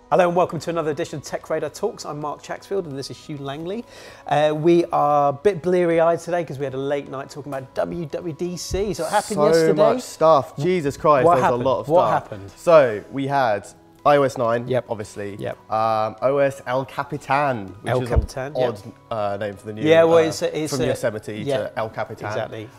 Hello and welcome to another edition of TechRadar Talks. I'm Mark Chaxfield and this is Hugh Langley. We are a bit bleary-eyed today because we had a late night talking about WWDC. So it happened yesterday. So much stuff. Jesus Christ, What there's happened? a lot of stuff. What happened? So we had iOS 9, obviously. Yep. OS El Capitan, which El is Capitan, an odd name for the new. Yeah, well, it's from Yosemite to El Capitan. Exactly.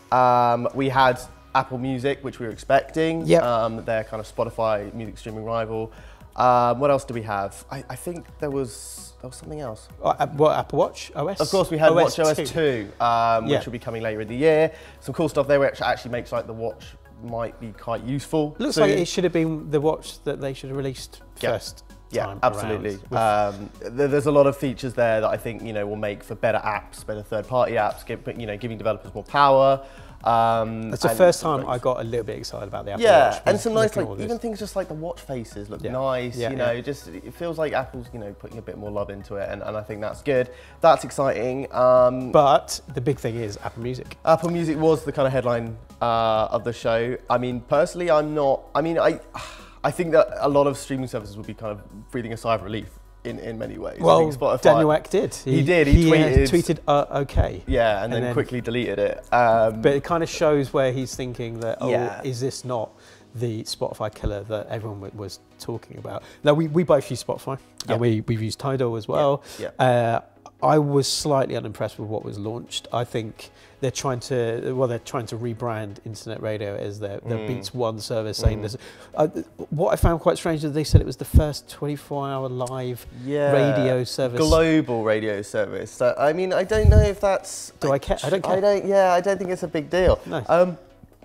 We had Apple Music, which we were expecting. Yep. Their kind of Spotify music streaming rival. What else do we have? I think there was something else. What, Apple Watch OS? Of course, we had OS WatchOS 2, which will be coming later in the year. Some cool stuff there, which actually makes like the watch might be quite useful. Looks like it should have been the watch that they should have released first. Yeah, absolutely. There's a lot of features there that I think will make for better apps, better third-party apps, giving developers more power. That's the first time I got a little bit excited about the Apple Watch. Yeah, and some nice, even things just like the watch faces look nice. Just it feels like Apple's putting a bit more love into it, and I think that's good. That's exciting. But the big thing is Apple Music. Apple Music was the kind of headline of the show. I mean, personally, I'm not. I mean, I think that a lot of streaming services would be kind of breathing a sigh of relief in many ways. Well, I think Spotify, Daniel Ek did. He did. He tweeted okay. Yeah, and then quickly deleted it. But it kind of shows where he's thinking that, is this not the Spotify killer that everyone was talking about? Now, we both use Spotify, and we've used Tidal as well. I was slightly unimpressed with what was launched. I think they're trying to rebrand internet radio as their Beats One service, saying this. What I found quite strange is they said it was the first 24-hour live radio service. Global radio service. So, I mean, I don't know if that's... I don't care. I don't think it's a big deal. No.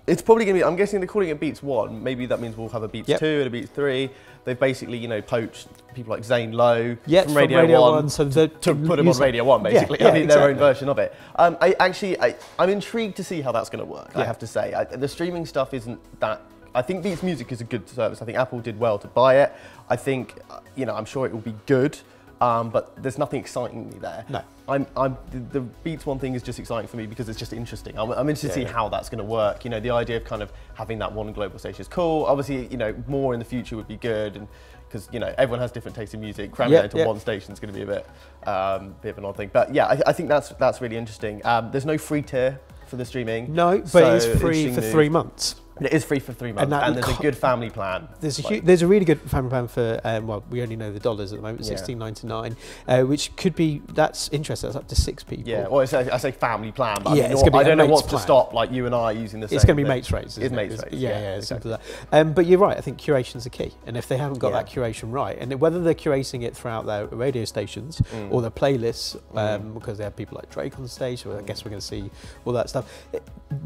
It's probably going to be, I'm guessing they're calling it Beats 1. Maybe that means we'll have a Beats 2 and a Beats 3. They've basically, poached people like Zane Lowe from Radio 1 to put them on Radio 1, basically. Their own version of it. I'm intrigued to see how that's going to work, I have to say. The streaming stuff isn't that... I think Beats Music is a good service. I think Apple did well to buy it. I think, I'm sure it will be good. But there's nothing exciting me there. No. The Beats One thing is just exciting for me because it's just interesting. I'm interested to see how that's going to work. The idea of kind of having that one global station is cool. Obviously, more in the future would be good, and because everyone has different tastes in music. Cramming it into one station is going to be a bit of an odd thing. But yeah, I think that's really interesting. There's no free tier for the streaming. No, but it's free for 3 months. It is free for 3 months, and there's a good family plan. There's a really good family plan for, well, we only know the dollars at the moment, $16.99, which could be, that's interesting, that's up to 6 people. Yeah, well, I say family plan, but I don't know what's to stop like you and I using the same. It's going to be mates rates. It's mates rates. Yeah, simple as that. But you're right, I think curation's the key, and if they haven't got that curation right, and whether they're curating it throughout their radio stations or their playlists, because they have people like Drake on stage, so I guess we're going to see all that stuff.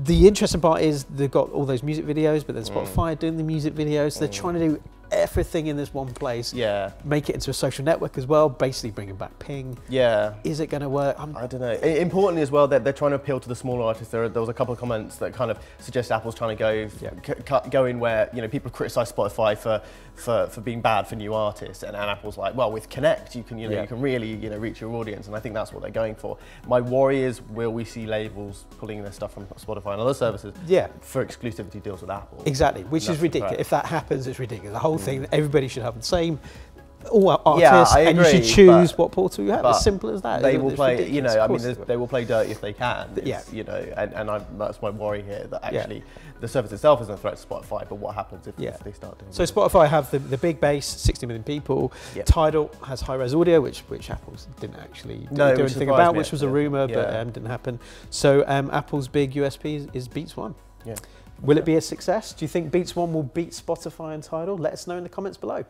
The interesting part is they've got all those music videos, but then Spotify are doing the music videos. So they're trying to do everything in this one place. Yeah. Make it into a social network as well, basically bringing back ping. Yeah. Is it going to work? I don't know. Importantly as well, they're trying to appeal to the smaller artists. There was a couple of comments that kind of suggest Apple's trying to go in where people criticise Spotify for being bad for new artists, and Apple's like, well, with Connect you can you can really reach your audience, and I think that's what they're going for. My worry is, will we see labels pulling their stuff from Spotify and other services for exclusivity deals with Apple? Exactly, which is ridiculous. If that happens, it's ridiculous. The whole thing, everybody should have the same. All artists, and you should choose what portal you have. As simple as that. They will play, they will play dirty if they can. And that's my worry here, that actually the service itself isn't a threat to Spotify, but what happens if they start doing So Spotify have the big base, 60 million people. Tidal has high-res audio, which Apple didn't actually do anything about, which was a rumor, but didn't happen. So Apple's big USP is Beats One. Yeah. Will it be a success? Do you think Beats One will beat Spotify and Tidal? Let us know in the comments below.